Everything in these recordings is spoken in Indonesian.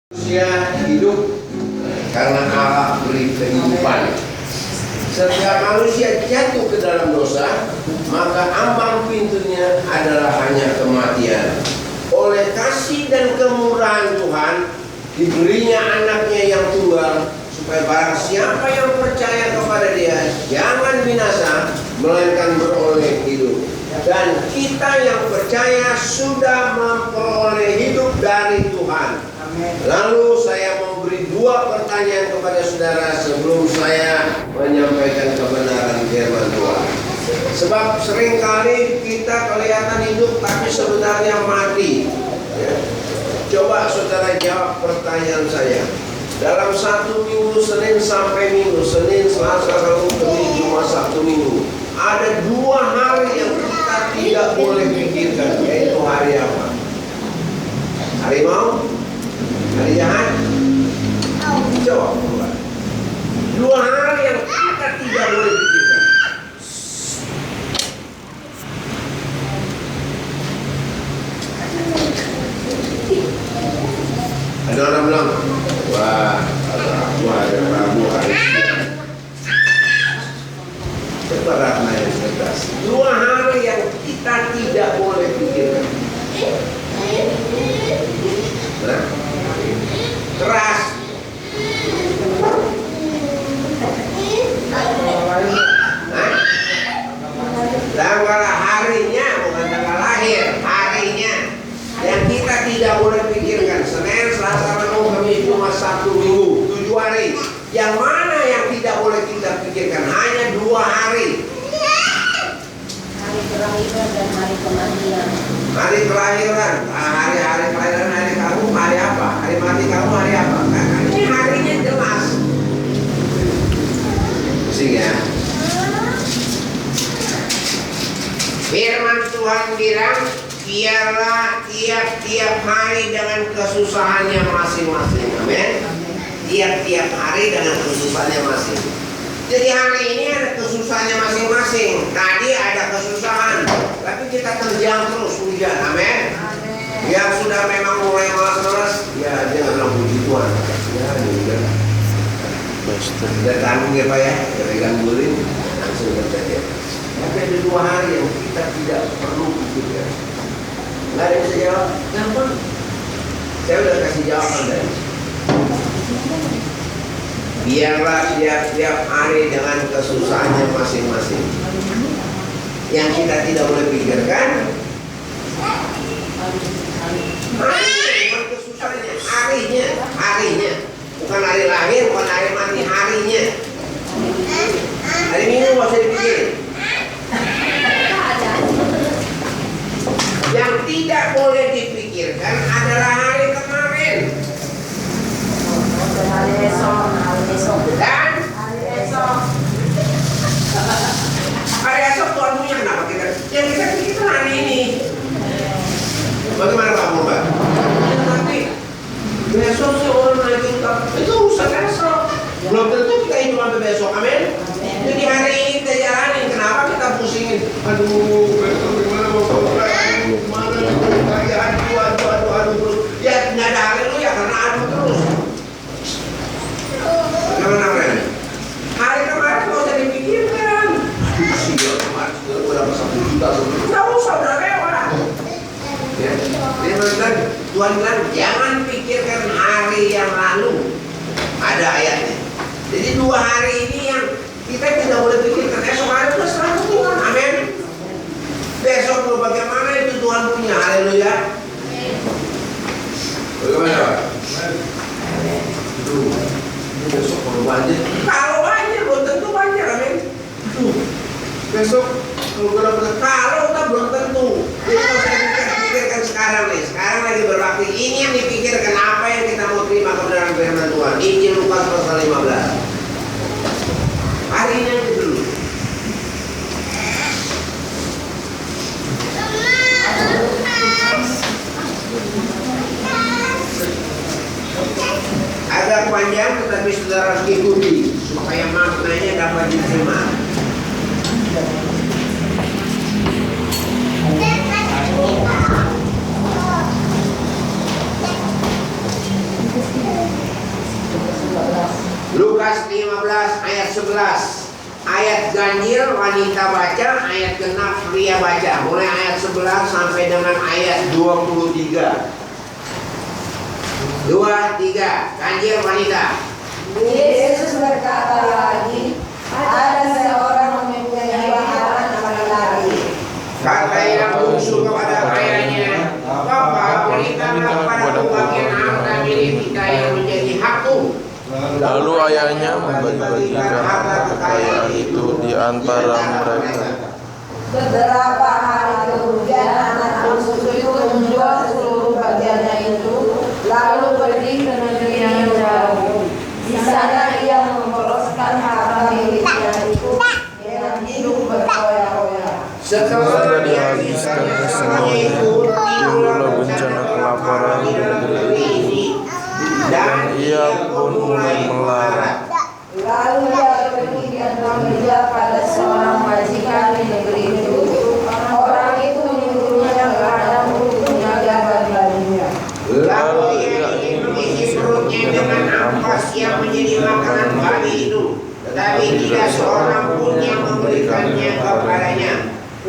Manusia hidup karena Allah beri kehidupan. Setiap manusia jatuh ke dalam dosa, maka ambang pintunya adalah hanya kematian. Oleh kasih dan kemurahan Tuhan, diberinya anaknya yang tunggal, supaya barang siapa yang percaya kepada Dia jangan binasa, melainkan beroleh hidup. Dan kita yang percaya sudah memperoleh hidup dari Tuhan. Lalu saya mau beri dua pertanyaan kepada saudara sebelum saya menyampaikan kebenaran firman Tuhan. Sebab seringkali kita kelihatan hidup tapi sebenarnya mati. Ya. Coba saudara jawab pertanyaan saya. Dalam satu minggu, Senin sampai Minggu, Senin, Selasa, Rabu, Kamis, Jumat, Sabtu, Minggu, ada dua hari yang kita tidak boleh pikirkan, yaitu hari apa? Hari mau? Hari jahat? Jawab. Dua hari yang kita tidak boleh pikirkan. Ada orang bilang, wah, hari Rabu, hari Senin. Coba Ratna yang cerdas. Dua hari yang kita tidak boleh pikirkan. Nah, keras. Tanggal harinya bukan tanggal lahir, harinya yang kita tidak boleh pikirkan. Senin, Selasa, Rabu, Kamis, Jumat, Sabtu, Minggu, 7 hari. Yang mana yang tidak boleh kita pikirkan? Hanya 2 hari. Hari kelahiran dan hari kematian. Hari kelahiran, hari kelahiran hari kamu hari apa? Hari mati kamu hari apa? Nah, ini harinya jelas. Pusing ya. Firman Tuhan bilang, biarlah tiap-tiap hari dengan kesusahannya masing-masing. Amin. Tiap-tiap hari dengan kesusahannya masing. Jadi hari ini ada kesusahannya masing-masing. Tadi ada kesusahan, tapi kita terjang terus hujan. Amin. Yang sudah memang mulai malas-malas, ya dia bilang puji Tuhan. Ya hujan. Sudah tanggung ya Pak ya, pegang guling langsung terjadi. Tapi ada 2 hari yang kita tidak perlu pikirkan. Nggak ada yang bisa jawab. Gampang. Saya udah kasih jawaban tadi. Biarlah tiap-tiap hari dengan kesusahannya masing-masing. Yang kita tidak boleh pikirkan, bukan kesusahannya, harinya. Bukan hari lahir, bukan hari mati, harinya. Hari Minggu nggak usah dipikirin. Yang tidak boleh dipikirkan adalah hari kemarin. Hari esok. Dan Hari esok. hari esok Tuhan punya kenapa kita? Yang kita pikirkan hari ini. Bagaimana Pak Mbak? Tapi besok sih orang naik utang itu urusan esok. Belum tentu kita hidup sampai besok. Amin. Jadi hari ini kita jalanin. Kenapa kita pusingin? Aduh, besok gimana mau mana aduh. Ya nggak ada hari lu ya karena aduh terus. Hari kemarin nggak usah dipikirkan. Aduh sih ya kemarin udah dapat 1 juta. Nggak usah, udah lewat. Ya, Tuhan bilang jangan pikirkan hari yang lalu. Ada ayatnya. Jadi 2 hari ini yang kita tidak boleh pikirkan. Esok hari udah serah Tuhan. Amin. Besok lo bagaimana itu Tuhan punya. Haleluya. Bagaimana Pak? Besok kalau banjir, belum tentu banjir, amin. Besok kalau gue dapat kalau kita belum tentu. Jadi kalau saya pikirkan sekarang nih, sekarang lagi berbakti. Ini yang dipikirkan apa yang kita mau terima kebenaran firman Tuhan. Injil Lukas pasal 15. Hari ini aja dulu. Agak panjang tetapi saudara ikuti supaya maknanya dapat diterima. 15 ayat 11. Ayat ganjil wanita baca, ayat genap pria baca. Mulai ayat 11 sampai dengan ayat 23. 2, 3, ganjil wanita. Yesus berkata lagi, ada seorang mempunyai 2 anak laki-laki. Kata yang bungsu kepada ayahnya, Bapa, berikanlah kepadaku bagian harta milik kita yang menjadi hakku. Lalu ayahnya membagi-bagikan harta kekayaan itu di antara mereka. Beberapa hari kemudian anak bungsu itu menjual seluruh bagiannya itu, lalu pergi ke negeri yang jauh. Di sana ia memboloskan harta miliknya itu dengan hidup berkoyak-koyak. Setelah dihabiskan semuanya, timbullah bencana kelaparan di negeri itu, dan ia pun mulai melarat. Lalu ia pergi dan bekerja pada seorang majikan di negeri itu. Orang itu menyuruhnya kepada untuk menjaga bagiannya. Lalu ia ingin mengisi perutnya dengan ampas yang menjadi makanan bagi itu, tetapi tidak seorang pun yang memberikannya kepadanya.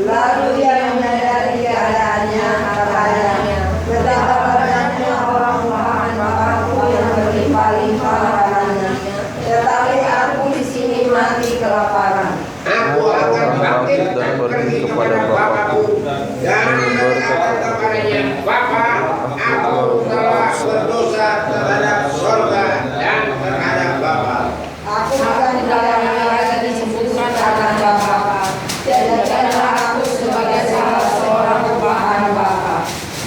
Lalu ia menyadari keadaannya, katanya, betapa banyaknya orang melakukan bapakku yang berlimpah-limpah makanannya, tetapi aku di sini mati kelaparan. Aku akan bangkit dan pergi kepada Bapakku dan berkata kepadanya, Bapa, aku telah berdosa terhadap sorga dan terhadap Bapa. Aku akan dilayani lagi disebutkan akan Bapa. Jadikanlah aku sebagai salah seorang bahan Bapa.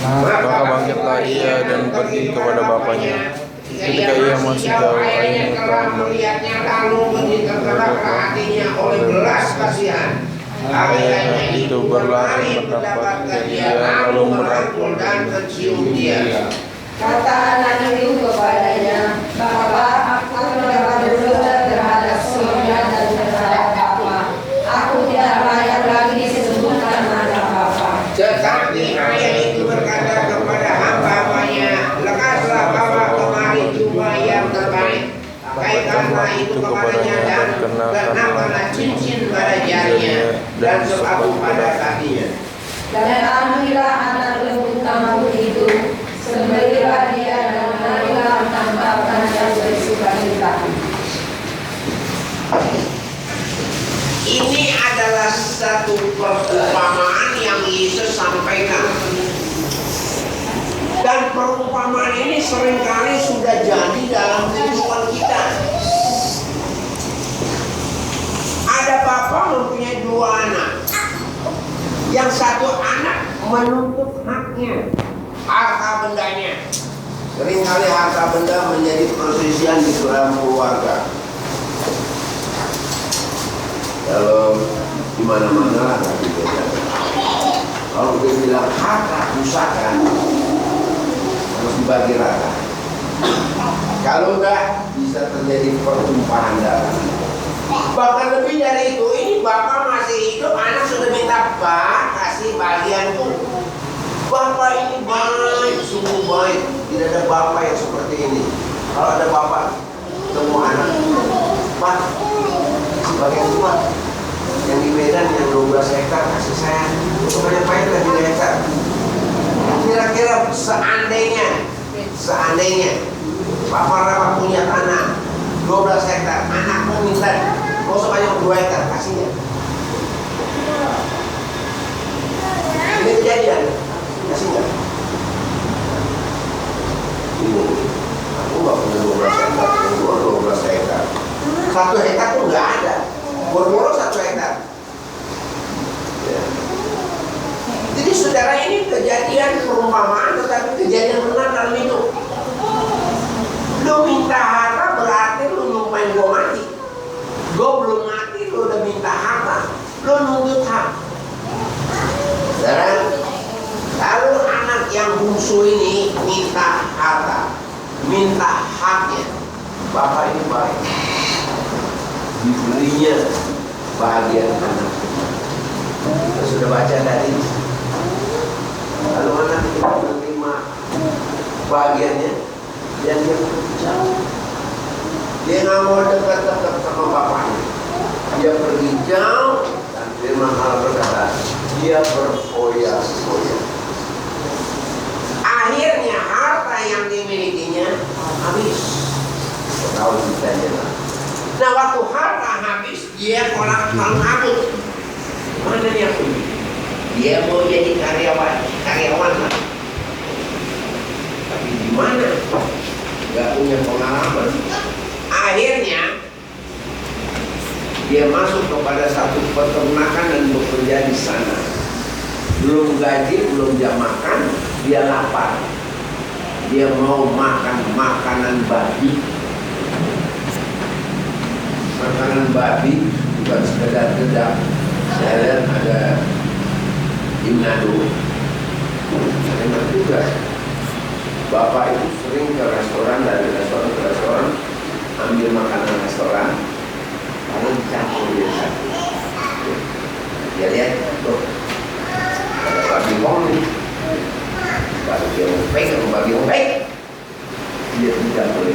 Maka bangkitlah ia dan pergi kepada bapaknya. Ketika ia masih jauh, ayahnya telah melihatnya lalu begitu tergeraklah hatinya oleh belas kasihan. ayahnya itu berlari mendapatkan dia, lalu merangkul dan mencium dia. Kata anak itu kepadanya, Bapa, aku telah berdosa terhadap surga dan terhadap Bapa. Aku tidak layak lagi disebutkan anak Bapa. Tetapi ayah itu berkata kepada hamba-hambanya, lekaslah bawa kemari jubah yang terbaik, pakaikanlah itu kepadanya dan kenakanlah cincin pada jarinya dan sepatu pada kakinya. Dan ambillah anak lembu tamu itu, sembelihlah dia dan marilah tampakkan dan bersukacita. Ini adalah satu perumpamaan yang Yesus sampaikan. Dan perumpamaan ini seringkali sudah jadi dalam kehidupan kita. Ada bapak mempunyai 2 anak. Yang satu anak menuntut haknya, harta bendanya. Seringkali harta benda menjadi perselisihan di dalam keluarga. Kalau di mana-mana lah tapi beda. Kalau dia bilang harta pusaka harus dibagi rata. Kalau enggak bisa terjadi pertumpahan darah. Bahkan lebih dari itu, ini bapak masih hidup, anak sudah minta, Pak, kasih bagianku. Bapak ini baik, sungguh baik. Tidak ada bapak yang seperti ini. Kalau ada bapak ketemu anak, Pak, sebagian Pak, yang di Medan yang 12 hektar kasih saya, untuk banyak pahit lagi 3 hektar. Kira-kira seandainya Bapak Rama punya tanah 12 hektar, anakmu minta mau sebanyak 2 hektar, kasihnya. Ini kejadian, kasih nggak? Ini, aku nggak punya 12 hektar, gua 12 hektar. 1 hektar tuh nggak ada, boro-boro 1 hektar. Ya. Jadi saudara, ini kejadian perumpamaan, tetapi kejadian benar dalam hidup. Lu minta harta berarti lu nyumpain gua mati. Gua belum mati, lu udah minta harta, lu nuntut hak. Dan lalu anak yang bungsu ini minta harta, minta haknya. Bapak ini baik, dibelinya bahagian anak. Kita sudah baca tadi. Lalu anak itu menerima bahagiannya dan dia jauh. Dia nggak mau dekat-dekat sama bapaknya. Dia pergi jauh dan firman Allah berkata, dia berfoya-foya. Akhirnya harta yang dimilikinya habis. Tahu ceritanya. Nah, waktu harta habis, dia orang ngabut. Mana dia pergi? Dia mau jadi karyawan lah. Tapi di mana? Gak punya pengalaman. Akhirnya dia masuk kepada satu peternakan dan bekerja di sana. Belum gaji, belum jam makan, dia lapar. Dia mau makan makanan babi. Makanan babi bukan sekedar dedap. Saya lihat ada di Manado. Enak juga. Bapak itu sering ke restoran, dari restoran ke restoran, ambil makanan restoran, lalu dicampur biasa. Dia lihat, tuh, ada babi bong nih, babi ompek, dia dicampur.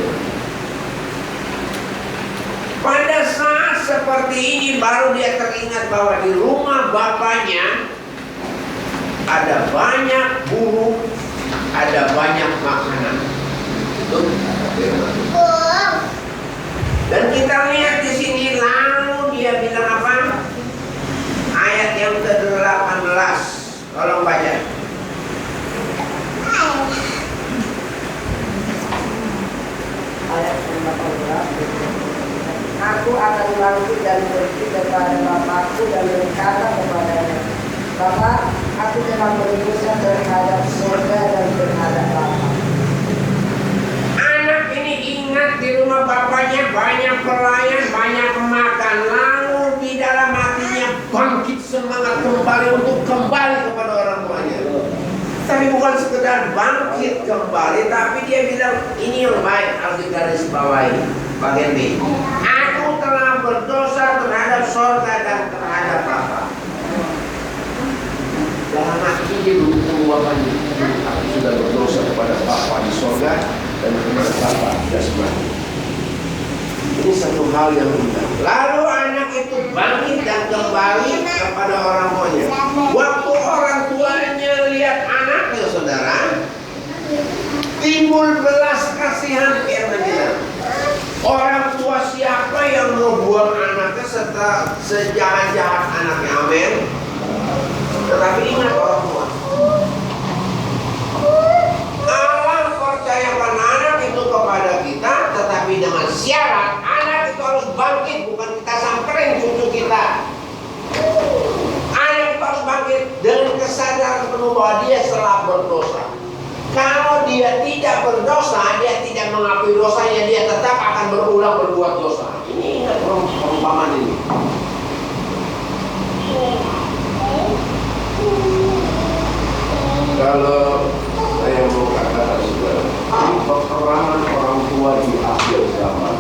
Pada saat seperti ini baru dia teringat bahwa di rumah bapaknya ada banyak burung, ada banyak makanan. Dan kita lihat di sini, lalu dia bilang apa? Ayat yang ke-18. Tolong baca. Ayat 18. Aku akan bangkit dan pergi kepada Bapakku dan berkata kepadanya, Bapak, aku telah berdosa terhadap surga dan terhadap Bapa. Anak ini ingat di rumah bapaknya banyak pelayan, banyak makan. Lalu di dalam hatinya bangkit semangat kembali untuk kembali kepada orang tuanya. Tapi bukan sekedar bangkit kembali, tapi dia bilang, ini yang baik harus digarisbawahi. Bagian B. Aku telah berdosa terhadap surga dan terhadap Bapa. Dalam hati dia berhukum bapaknya. Aku sudah berdosa kepada Bapa di surga dan kepada Bapa jasmani. Ini satu hal yang indah. Lalu anak itu bangkit dan kembali kepada orang tuanya. Waktu orang tuanya lihat anaknya, saudara, timbul belas kasihan. Orang tua siapa yang mau buang anaknya setelah sejahat-jahat anaknya? Amin. Tetapi ingat orang tua, Allah percayakan anak itu kepada kita, tetapi dengan syarat anak itu harus bangkit, bukan kita samperin cucu kita. Anak itu harus bangkit dengan kesadaran penuh bahwa dia telah berdosa. Kalau dia tidak berdosa, dia tidak mengakui dosanya, dia tetap akan berulang berbuat dosa. Ini ingat perumpamaan ini. Kalau saya mau katakan saudara, ini peperangan orang tua di akhir zaman.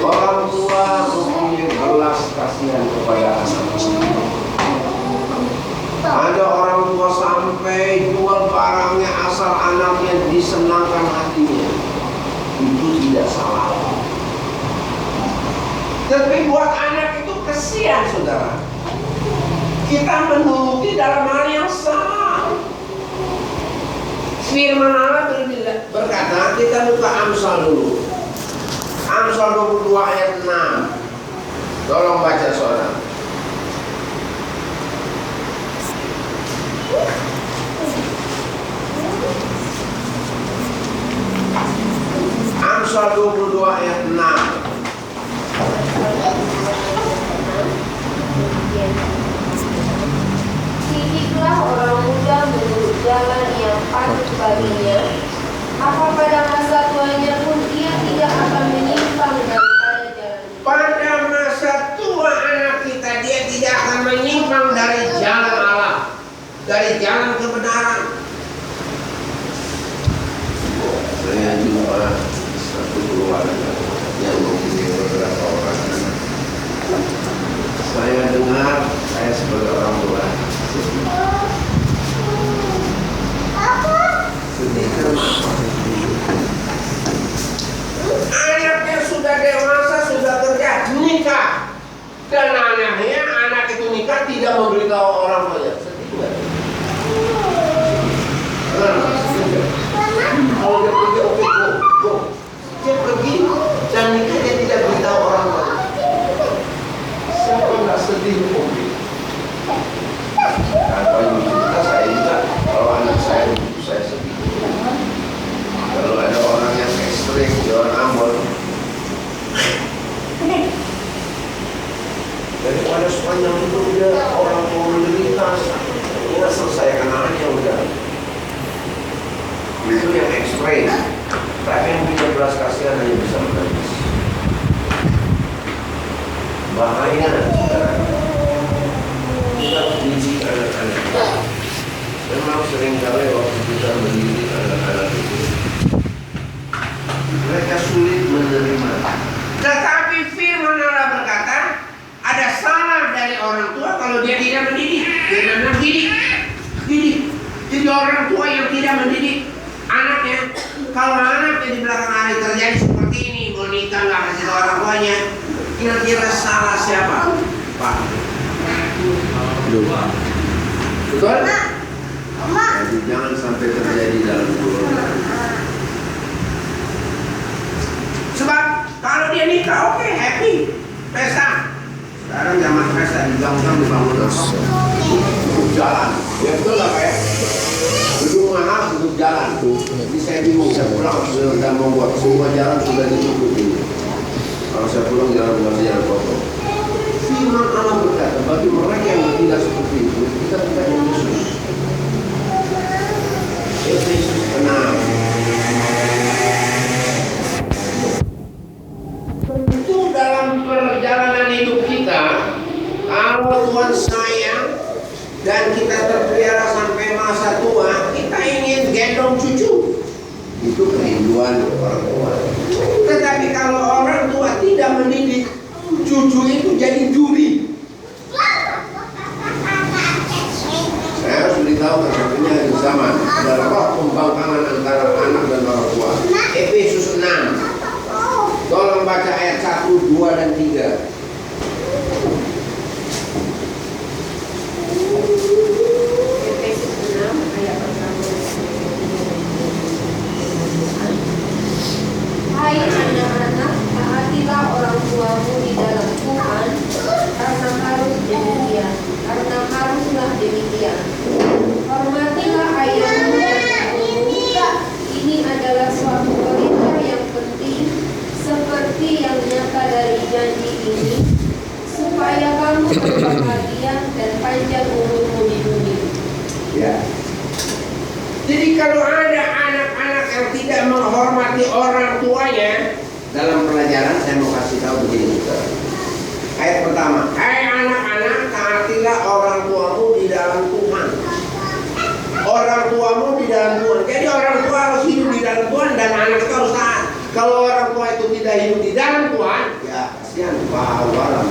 Orang tua mempunyai belas kasihan kepada anak. Ada orang tua sampai jual barangnya asal anaknya disenangkan hatinya. Itu tidak salah. Tapi buat anak itu kesian, saudara. Kita menuruti dalam hal yang salah. Firman Allah berkata, kita buka Amsal dulu. Amsal 22 ayat 6. Tolong baca saudara. Amsal 22 ayat 6. Didiklah orang muda menurut jalan yang patut baginya. Apa pada masa tuanya pun ia tidak akan menyimpang daripada jalan. Pada masa tua anak kita, dia tidak akan menyimpang dari jalan Allah, dari jalan kebenaran. Saya jumpa satu keluarga yang mempunyai beberapa orang anak. Saya dengar, saya sebagai orang tua sedih kan? orang tua yang tidak mendidik anaknya, kalau anaknya di belakang hari terjadi seperti ini, mau nikah nggak kasih tahu orang tuanya, kira-kira salah siapa? Pak. Betul? Jadi jangan sampai terjadi dalam keluarga. Sebab kalau dia nikah, oke, happy, pesta. Sekarang zaman pesta dibangun untuk jalan. Ya betul lah Pak ya. Gedung mahal untuk jalan. Jadi saya bingung, saya pulang sudah membuat semua jalan sudah ditutupi. Kalau saya pulang jalan kotor. Firman Allah berkata, bagi mereka yang tidak seperti itu, kita bukan Yesus. Yesus tenang. Tentu dalam perjalanan hidup kita, kalau Tuhan sayang dan kita terpelihara sampai masa tua, kita ingin gendong cucu. Itu kerinduan orang tua. Tetapi kalau orang tua tidak mendidik, cucu itu jadi juri. Saya harus beritahu karena di zaman ada roh pembangkangan antara anak dan orang tua. Efesus 6. Tolong baca ayat 1, 2, dan 3. Efesus 6 ayat pertama. Hai anak-anak, taatilah orang tuamu di dalam Tuhan, karena haruslah demikian. Hormatilah ayahmu dan ibumu. Ini adalah suatu perintah yang penting, seperti yang nyata dari janji ini, supaya kamu berbahagia dan panjang umurmu di dunia. Ya. Jadi kalau ada anak-anak yang tidak menghormati orang tuanya, dalam pelajaran saya mau kasih tahu begini. Ayat pertama, hai anak-anak, taatilah orang tuamu di dalam Tuhan. Orang tuamu di dalam Tuhan. Jadi orang tua harus hidup di dalam Tuhan dan anak itu harus taat. Kalau orang tua itu tidak hidup di dalam Tuhan, ya kasihan bawa.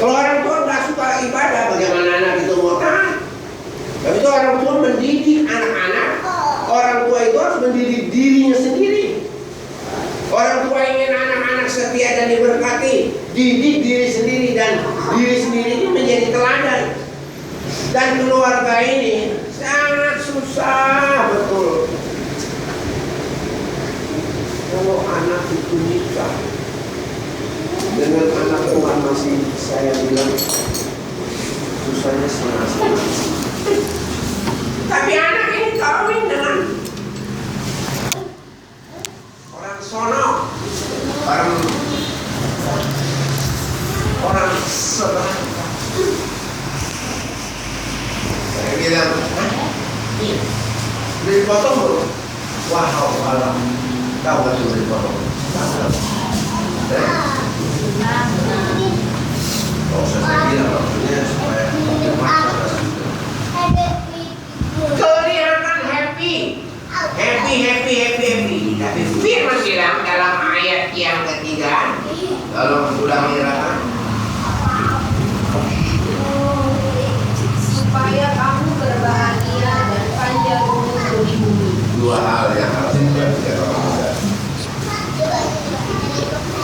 Kalau orang tua nggak suka ibadah, bagaimana anak itu mau taat? Tapi itu orang tua mendidik anak-anak. Orang tua itu harus mendidik dirinya sendiri. Orang tua ingin anak-anak setia dan diberkati, didik diri sendiri dan diri sendiri ini menjadi teladan. Dan keluarga ini sangat susah betul. Kalau anak itu nikah dengan anak Tuhan masih saya bilang susahnya setengah-setengah. Tapi anak ini kawin dengan orang sono, orang seberang. Saya bilang, beli potong belum? Wow, alam, tahu nggak tuh beli potong? Oh, saya bilang maksudnya supaya kelihatan happy. Tapi firman bilang dalam ayat yang ketiga, kalau sudah menyerahkan, Supaya kamu berbahagia dan panjang umur di bumi. dua hal yang harus diperhatikan orang muda.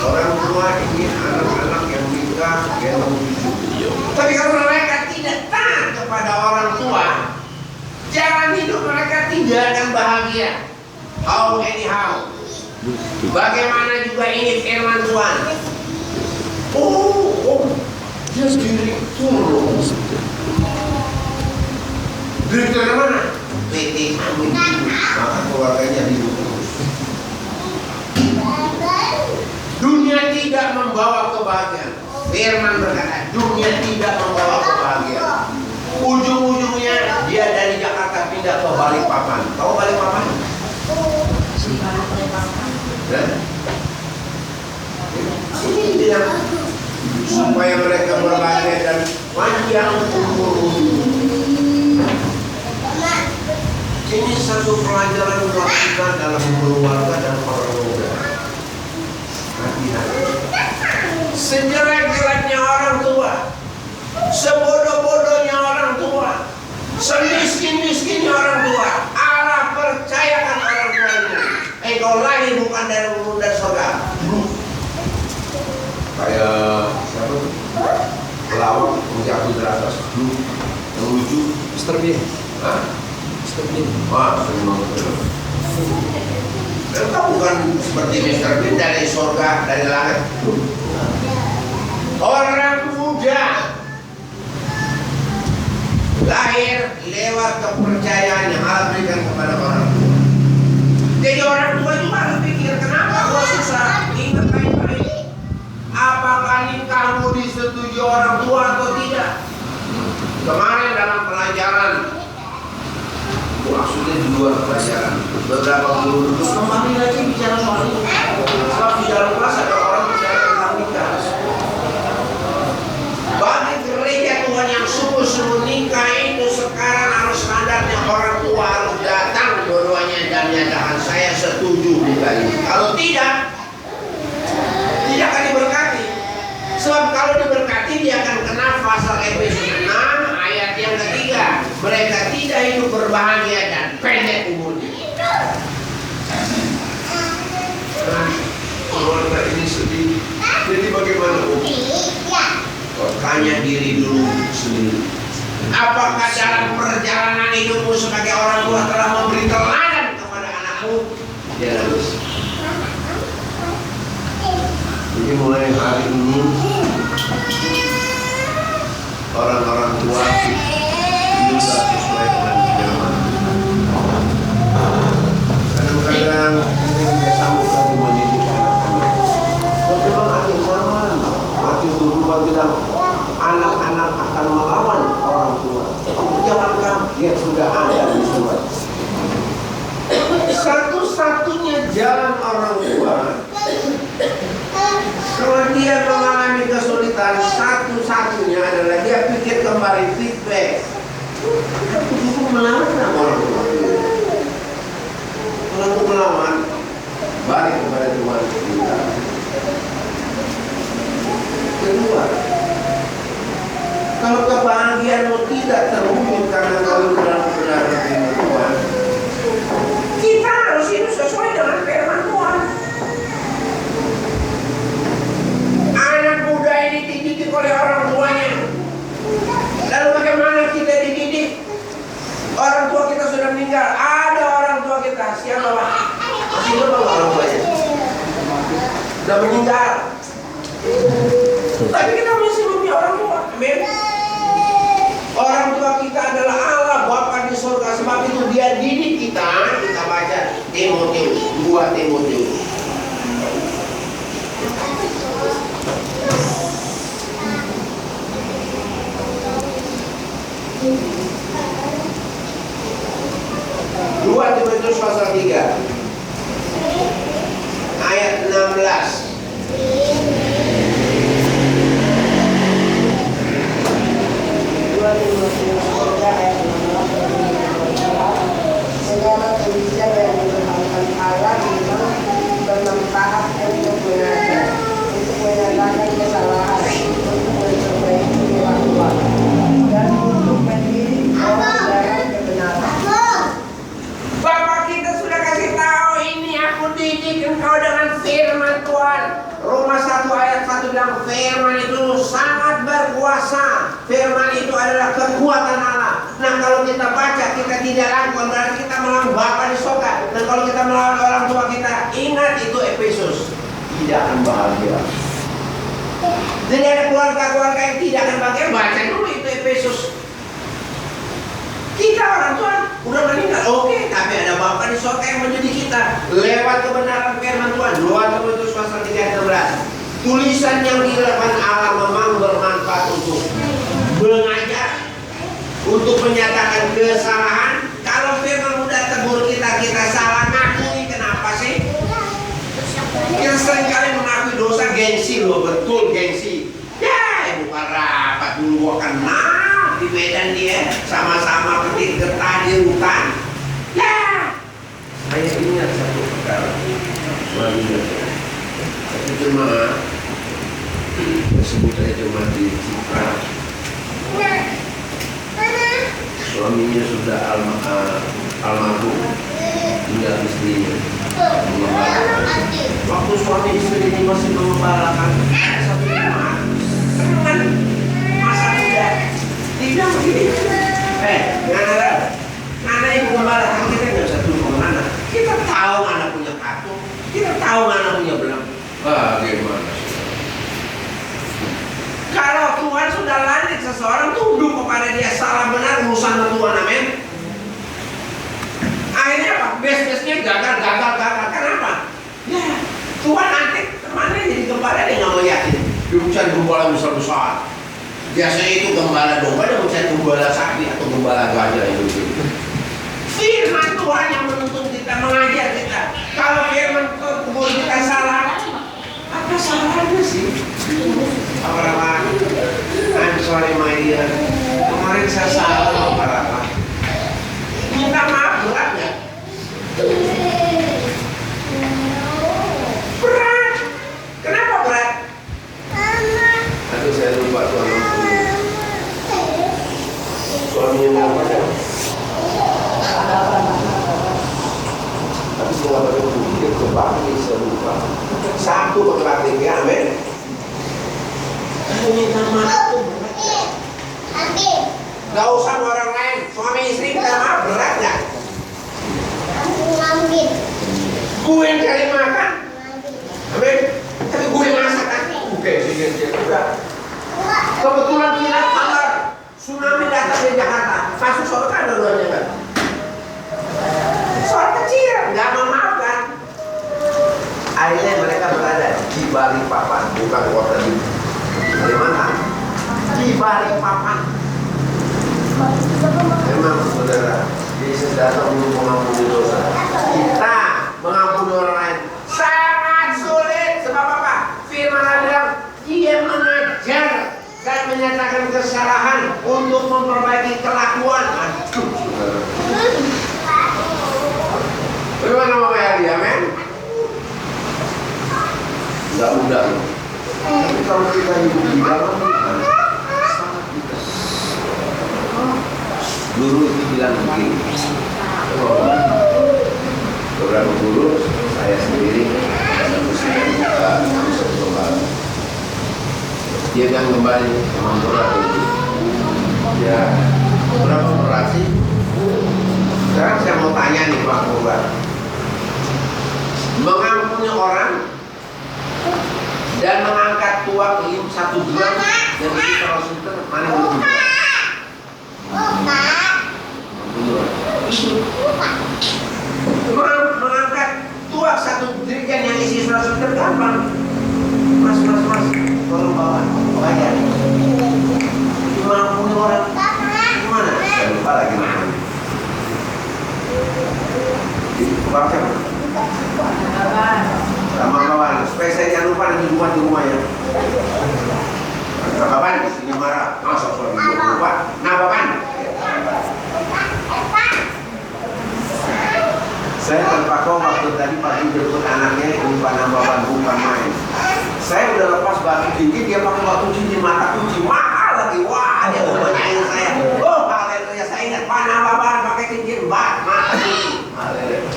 Orang tua ingin anak-anak yang nikah gendong cucu. Tapi kalau mereka tidak taat kepada orang tua, jalan hidup mereka tidak akan bahagia. How anyhow. Bagaimana juga ini firman Tuhan. Dia direktur loh. Direktur mana? PT Amin. Maka keluarganya hidup terus. Dunia tidak membawa kebahagiaan. Firman berkata, dunia tidak membawa kebahagiaan. Ujung-ujungnya dia dari Jakarta pindah ke Balikpapan. Tahu Balikpapan? Ini bilang supaya mereka berbahagia dan panjang umur. Ini satu pelajaran buat kita dalam keluarga dan orang muda. Hati-hati. Sejelek-jeleknya orang tua, sebodoh-bodohnya orang tua, semiskin-miskin engkau lahir bukan dari surga. Kayak siapa? Pelawak menjatuh dari atas. Yang lucu, Mr. Bean. Hah? Mr. Bean. Wah, sering banget. Engkau bukan seperti Mr. Bean dari surga, dari langit. Orang muda lahir lewat kepercayaan yang Allah berikan kepada orang tua. Jadi orang tua juga harus pikir, kenapa gua susah? Ingat baik-baik. Apakah nikahmu disetujui orang tua atau tidak? Kemarin dalam pelajaran, maksudnya di luar pelajaran, beberapa guru terus kembali lagi bicara soal ini. Sebab di dalam kelas ada orang bicara tentang nikah. Bagi gereja Tuhan yang sungguh-sungguh nikah itu sekarang harus standarnya orang tua harus datang dua-duanya dan nyatakan saya setuju nikah ini. Kalau tidak akan diberkati. Sebab kalau diberkati dia akan kena pasal Efesus 6 ayat yang ketiga. Mereka tidak hidup berbahagia dan pendek umurnya. Keluarga ini sedih. Jadi bagaimana? Tanya diri dulu sendiri. Apakah dalam perjalanan hidupmu sebagai orang tua telah memberi teladan kepada anakmu? Ya, harus. Jadi mulai hari ini orang-orang tua hidup sesuai dengan firman. Kadang-kadang kita sambut lagi mendidik anak-anak. Memang akhir zaman, akhir kehidupan kita, anak-anak akan melawan orang tua. Jangankan dia sudah ada di surat. Satu-satunya jalan orang tua kalau dia mengalami kesulitan, satu-satunya adalah dia pikir kembali feedback. Aku dulu melawan sama orang tua. Kalau aku melawan, balik kepada Tuhan kita. Kedua, kalau kebahagiaanmu tidak terwujud karena kau dalam kebenaran firman Tuhan, kita harus hidup sesuai dengan firman Tuhan. Anak muda ini dididik oleh orang tuanya. Lalu bagaimana kita dididik? Orang tua kita sudah meninggal. Ada orang tua kita. Siapa Pak? Masih hidup apa orang tuanya? Sudah meninggal. Tapi kita masih punya orang tua. Amin. Orang tua kita adalah Allah Bapa di surga. Sebab itu dia didik kita. Kita baca Timotius, 2 Timotius. Pasal 3 ayat 16. Segala tulisan yang diberitakan Allah memang bermanfaat untuk menyatakan kesalahan, untuk memperbaiki kelakuan, dan untuk mendidik orang dalam kebenaran. Bapak kita sudah kasih tahu ini, aku didik engkau dengan firman Tuhan. Roma 1 ayat 1 bilang firman itu sangat berkuasa. Firman itu adalah kekuatan Allah. Nah kalau kita baca kita tidak lakukan berarti kita melawan Bapa di surga. Dan kalau kita melawan orang tua kita, ingat itu Efesus, tidak akan bahagia. Jadi ada keluarga-keluarga yang tidak akan bahagia. Baca dulu itu Efesus. Kita orang tua udah meninggal, oke, tapi ada Bapa di surga yang mendidik kita lewat kebenaran firman Tuhan. 2 Timotius pasal 3 ayat 16. Tulisan yang dilakukan Allah memang bermanfaat untuk mengajar, untuk menyatakan kesalahan. Kalau firman udah tegur kita salah, ngakui. Kenapa sih? Kita seringkali mengakui dosa, gengsi loh, betul gengsi. Ya, bukan rapat dulu gua kenal di Medan dia, sama-sama petik getah di hutan. Ya, saya ingat satu perkara. Satu jemaat, sebut saja jemaat di Cipra. Suaminya sudah almarhum, tinggal istrinya. suami istri ini masih mengembalakan satu jemaat dengan masa muda. Tidak begini. Nana ibu gembala, kita nggak bisa tuduh Nana. Kita tahu Nana punya kartu, kita tahu Nana punya belang. Bagaimana sih? Kalau Tuhan sudah lantik seseorang, tunduk kepada dia, salah benar urusan Tuhan, amin. Akhirnya apa? Bisnisnya gagal. Kenapa? Ya, Tuhan lantik temannya jadi gembala, dia nggak mau yakin. Dia mencari gembala besar-besar. Biasanya itu gembala domba, dia mencari gembala sapi atau gembala gajah itu. Firman Tuhan yang menuntun kita, mengajar kita. Kalau firman Tuhan kita salah, apa salahnya sih? Apa-apa? I'm sorry my dear. Kemarin saya salah apa-apa. Minta maaf berat ya? Berat. Kenapa berat? Aduh saya lupa Tuhan. Suaminya apa ya? Tapi saya baru pikir ke bakti saya lupa. Satu ke bakti ya, amin. Minta maaf itu berat ya? Gak usah orang lain, suami istri minta maaf berat gak? Gue yang cari makan, amin. Tapi gue masak kan? Oke, udah. Kebetulan kita kabar tsunami datang di Jakarta, masuk surga dua-duanya kan? Soal kecil, gak mau maaf kan? Akhirnya mereka berada di Balikpapan, bukan kota di Kalimantan. Di Balikpapan. Memang saudara, Yesus datang untuk mengampuni dosa. Kita mengampuni orang lain sangat sulit. Sebab apa? Firman Allah bilang, dia mengajar dan menyatakan kesalahan untuk memperbaiki kelakuan. Bagaimana Mama Eli, amin? Tidak mudah. Tapi kalau kita hidup di dalam Tuhan, sangat mudah. Guru itu bilang begini, beberapa guru, saya sendiri, satu saya buka, satu kembali. Dia kan kembali memberat itu. Ya, berapa berat sih? Sekarang saya mau tanya nih Pak Bobar, mengampuni orang dan mengangkat tuak 1 gram yang kita Rasulullah mana yang lebih berat? Mengangkat tuak 1 jerigen yang isi surat gampang. Mas, tolong bawa bayar. Mengampuni orang gimana? Saya lupa lagi namanya. Baca sama kawan, supaya saya jangan lupa nanti buat di rumah ya. Kawan, istrinya marah, masa suami lupa. Nah, kawan. Saya terpaku waktu tadi pagi jemput anaknya ini Baban bukan main. Saya udah lepas batu cincin, dia pakai batu cincin mata kunci mahal lagi. Wah, dia mau nanyain saya. Oh, haleluya, saya ingat Baban pakai cincin mata kunci.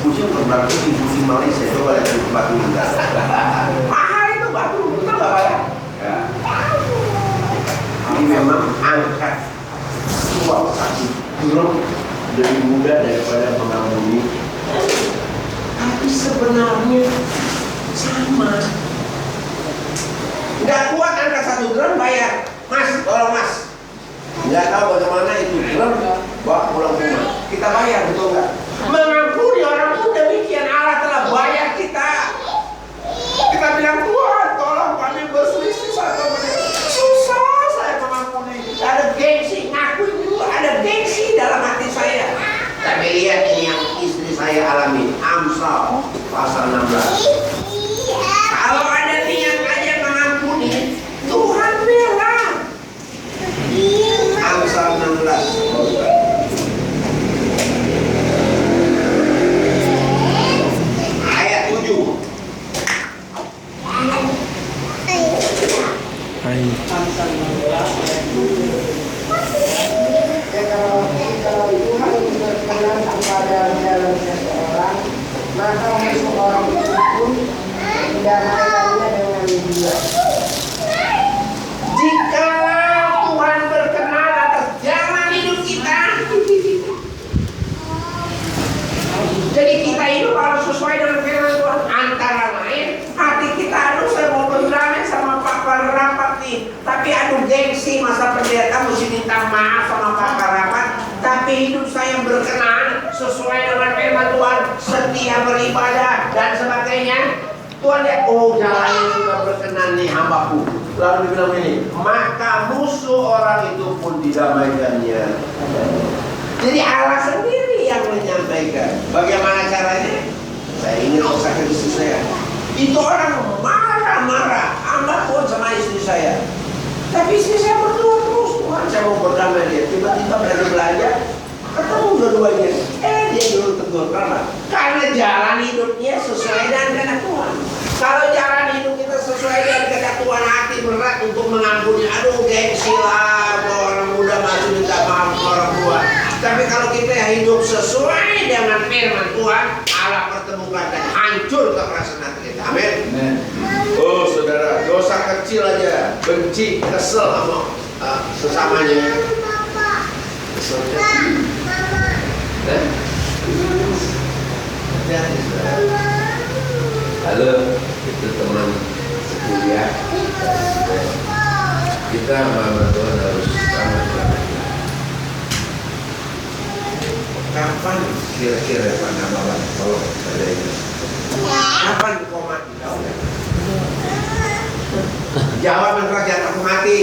Kucing berbatu cincin Malaysia, coba lihat batu indah. Mahal itu batu, betul nggak Pak ya? Ini memang angkat uang 1 gram lebih mudah daripada mengampuni. Tapi sebenarnya sama. Nggak kuat angkat 1 gram bayar. Mas, tolong mas. Nggak tahu bagaimana itu gram bawa pulang rumah. Kita bayar, betul nggak? Mengampuni orang pun demikian. Allah telah bayar kita. Kita bilang Tuhan, tolong kami berselisih 1 menit. Susah saya mengampuni. Ada gengsi, ngakuin dulu ada gengsi dalam hati saya. Tapi lihat ini yang istri saya alami. Amsal pasal 16. Kalau ada niat aja mengampuni, Tuhan bela. Amsal 16. Ayat 7. Kalau Tuhan berkenan kepada jalan seseorang, maka musuh orang itu pun tidak dia beribadah dan sebagainya. Tuhan lihat, oh jalan ini sudah berkenan nih hambaku. Lalu dibilang ini, maka musuh orang itu pun didamaikannya. Jadi Allah sendiri yang menyampaikan. Bagaimana caranya? Saya ingin kisah istri saya. Itu orang marah-marah, ampun sama istri saya. Tapi istri saya berdoa terus, Tuhan saya mau berdamai dia. Tiba-tiba lagi belanja, ketemu dua-duanya. Dia dulu tegur karena jalan hidupnya sesuai dengan kehendak Tuhan. Kalau jalan hidup kita sesuai dengan kehendak Tuhan, hati berat untuk mengampuni. Aduh, gengsi lah, orang muda masih minta maaf orang tua. Tapi kalau kita hidup sesuai dengan firman Tuhan, Allah pertemukan dan hancur kekerasan hati kita. Amin. Oh saudara, dosa kecil aja benci, kesel sama sesamanya. Kesel kecil. Halo, itu teman kuliah. Kita sama Tuhan harus sama. Kapan kira-kira Pak Namawan kalau ada ini? Kapan kau mati? Tahu nggak? Jawaban kerajaan aku mati.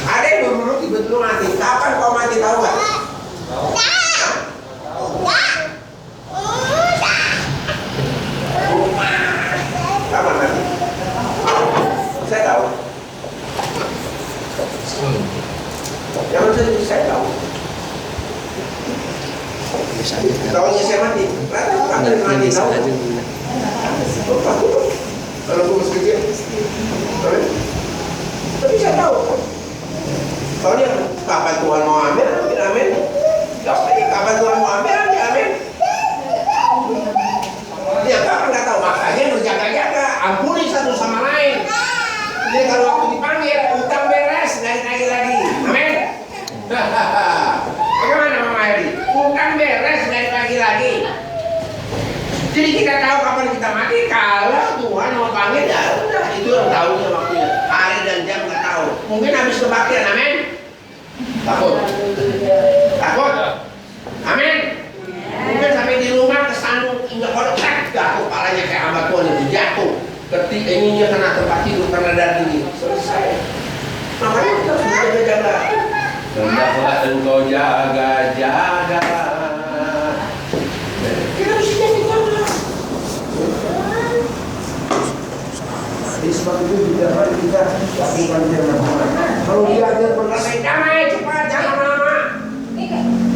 Ada yang dulu tiba-tiba mati. Kapan kau mati tahu nggak? Kapan mati? Saya tahu. Yang penting saya tahu. Tahunya saya mati. Kapan mati tahu? Kalau aku masih kecil. Tapi saya tahu. Tahunya kapan Tuhan mau ambil, amin. Kapan Tuhan mau ambil, amin. Dia kapan nggak tahu, makanya berjaga-jaga, ampuni satu sama lain. Jadi kalau waktu dipanggil, utang beres, naik lagi, amin. Bagaimana Mama Heri? Utang beres, naik lagi. Jadi kita tahu kapan kita mati. Kalau Tuhan mau panggil, ya udah, itu yang tahunya waktunya. Hari dan jam nggak tahu. Mungkin habis kebaktian, amin. Takut? Amin. Mungkin sampai di rumah kesandung injak kodok, jatuh palanya kayak hamba Tuhan itu jatuh. Ketika ininya kena tempat tidur karena darah ini selesai. Makanya kita harus jaga-jaga. Hendaklah engkau jaga-jaga. Kita mesti jaga-jaga. Jadi sebab itu juga mari kita lakukan firman Tuhan. Kalau dia ada berdamai, damai cepat, jangan lama.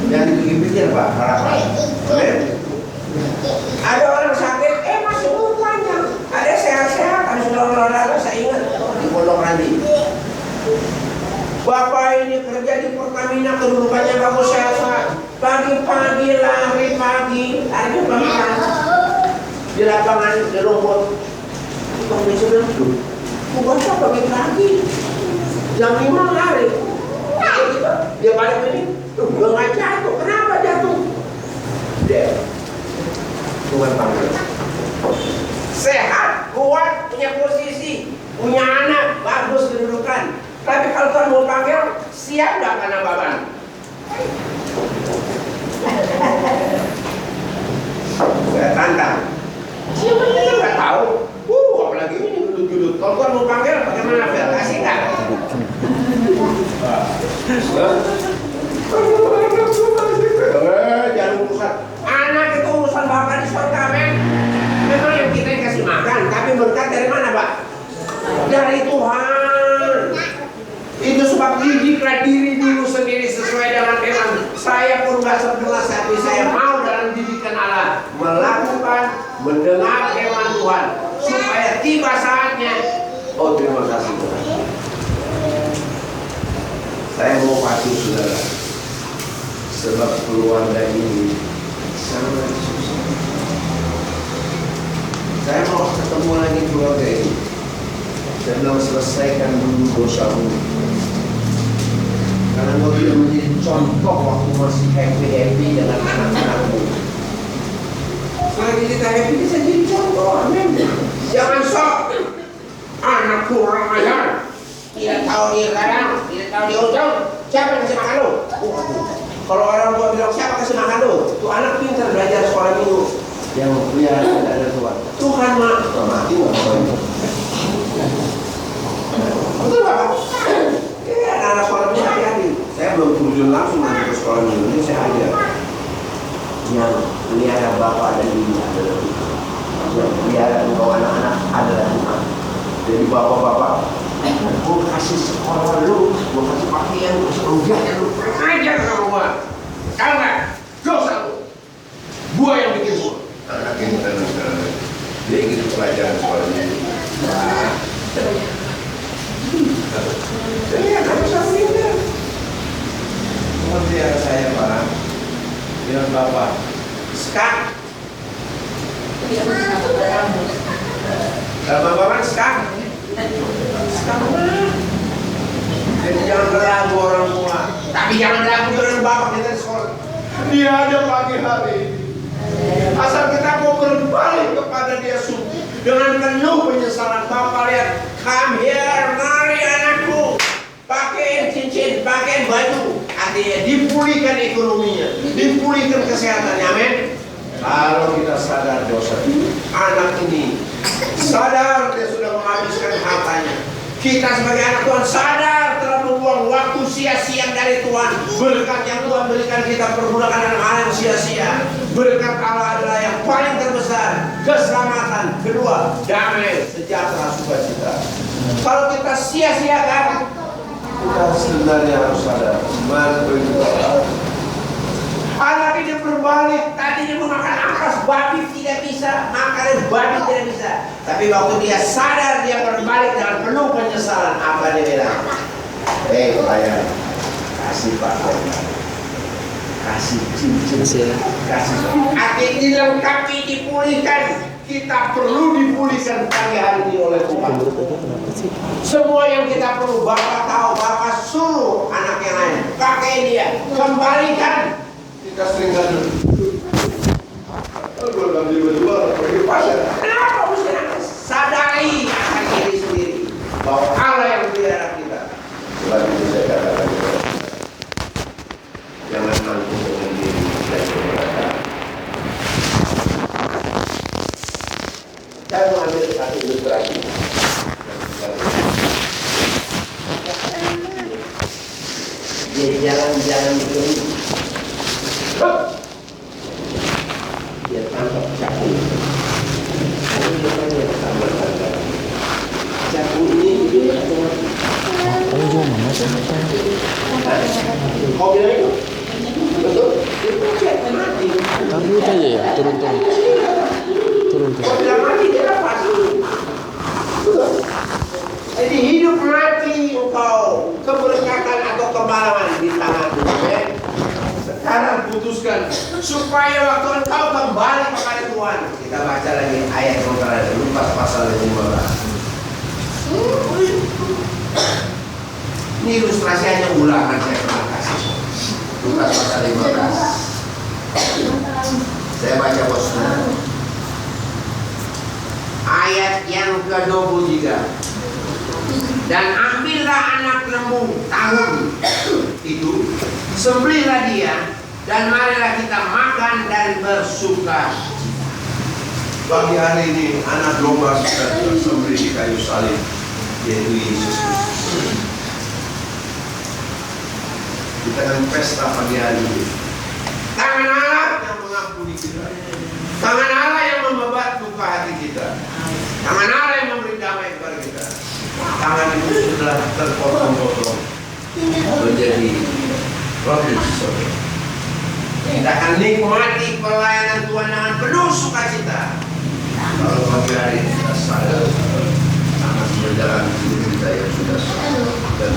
Jangan dipikir Pak, harapan. Ada orang sakit, masih umur panjang. Ada sehat-sehat, ada saudara-saudara, saya ingat di Pondok Ranti. Bapak ini kerja di Pertamina, kedudukannya bagus sehat-sehat. Pagi-pagi lari pagi di lapangan di rumput. Kemudian saya bilang, bukan apa pagi jam 5 lari. Dia balik ini, gue nggak jatuh. Kenapa jatuh? Dia Tuhan panggil. Sehat, kuat, punya posisi, punya anak, bagus kedudukan. Tapi kalau Tuhan mau panggil, siap nggak karena baban? Saya tantang. Siapa kita nggak tahu. Apalagi ini duduk-duduk. Kalau Tuhan mau panggil, bagaimana Fel? Kasih nggak? Jangan urusan. Anak itu urusan Bapak di surga, men. Memang yang kita kasih makan, tapi berkat dari mana, Pak? Dari Tuhan. Itu sebab didiklah diri dulu sendiri sesuai dengan firman. Saya pun gak sempurna, tapi saya mau dalam didikan Allah melakukan, mendengar firman Tuhan supaya tiba saatnya. Oh, terima kasih Tuhan. Saya mau patuh saudara, sebab keluarga ini sangat susah. Saya mau ketemu lagi keluarga ini. Saya bilang selesaikan dulu dosamu. Karena gue tidak menjadi contoh waktu masih happy dengan anak-anakmu. Selagi kita happy bisa jadi contoh, amin. Jangan sok anak kurang ajar, tidak tahu diradang, tidak tahu diujung. Siapa yang kasih makan lu? Kalau orang tua bilang siapa kasih makan lu? Tuh anak pintar belajar sekolah minggu. yang punya tidak ada Tuhan. Tuhan mati nggak? Betul Pak? Ya, anak sekolah itu hati-hati. Saya belum terjun langsung nanti ke sekolah ini, saya ajar. Yang pelihara bapak dan ibu adalah Tuhan. Yang pelihara engkau anak-anak adalah Tuhan. Jadi bapak-bapak, gue kasih sekolah lu, gue kasih pakaian, gue kasih ujian lu, ajar ke rumah. Kalau nggak, dosa lu. Gua yang bikin gua. Anak ini tenang. Dia ingin pelajaran sekolah ini. Wah. Saya harus ambilnya. Tuhan biar saya Pak. Biar Bapak. Skak. Kalau Bapak skak. Skak mana? Jadi jangan ragu orang tua. Tapi jangan ragu dengan Bapak kita di sekolah. Dia ada pagi hari. Asal kita mau berbalik kepada dia dengan penuh penyesalan. Bapak lihat, come here, mari anakku, pakai cincin, pakai baju. Artinya dipulihkan ekonominya, dipulihkan kesehatannya, amin. Kalau kita sadar dosa, anak ini sadar dia sudah menghabiskan hartanya. Kita sebagai anak Tuhan sadar telah membuang waktu sia-sia dari Tuhan. Berkat yang Tuhan berikan kita pergunakan dalam hal yang sia-sia. Berkat Allah adalah yang paling terbesar. Keselamatan, kedua, damai, sejahtera, sukacita. Kalau kita sia-siakan, kita sebenarnya harus sadar. Mari berdoa. Anak ini berbalik, tadinya memakan ampas babi tidak bisa, makan babi tidak bisa. Tapi waktu dia sadar, dia berbalik dengan penuh penyesalan. Apa dia bilang? Saya kasih pakaian, kasih cincin, kasih. Artinya dilengkapi, dipulihkan. Kita perlu dipulihkan pagi hari ini oleh Tuhan. Semua yang kita perlu, Bapak tahu, Bapak suruh anak yang lain, pakai dia, kembalikan. Kita sering gaduh. Gue ambil berdua pergi pasar. Kenapa mesti nangis? Sadari akan diri sendiri bahwa Allah yang melihara kita. Sebab itu saya katakan kepada kita, jangan mampu dengan diri dan keberadaan. Saya mengambil satu ilustrasi. Dia jalan-jalan itu. Dia tangkap cakung. Cakung ini kau bilang itu betul? Itu mati. Taruh aja ya, turun. Kau bilang mati dia lepas. Jadi hidup mati engkau, keberkatan atau kemalangan di tangan Tuhan. Sekarang putuskan supaya waktu engkau kembali kepada Tuhan. Kita baca lagi ayat yang terakhir, Lukas pasal 15. Ini ilustrasi hanya ulangan saya pernah kasih. Lukas pasal 15. Saya baca bosnya. Ayat yang ke-23. Dan ambillah anak lembu tahun itu, sembelihlah dia, dan marilah kita makan dan bersuka. Pagi hari ini anak domba sudah tersembelih di kayu salib, yaitu Yesus Kristus. Kita akan pesta pagi hari ini. Tangan Allah yang mengampuni kita, tangan Allah yang membebat luka hati kita, tangan Allah yang memberi damai kepada kita. Tangan itu sudah terpotong-potong menjadi roti sorga. Kita akan nikmati pelayanan Tuhan dengan penuh sukacita. Kalau pagi hari kita sadar sangat berjalan hidup kita yang sudah sah dan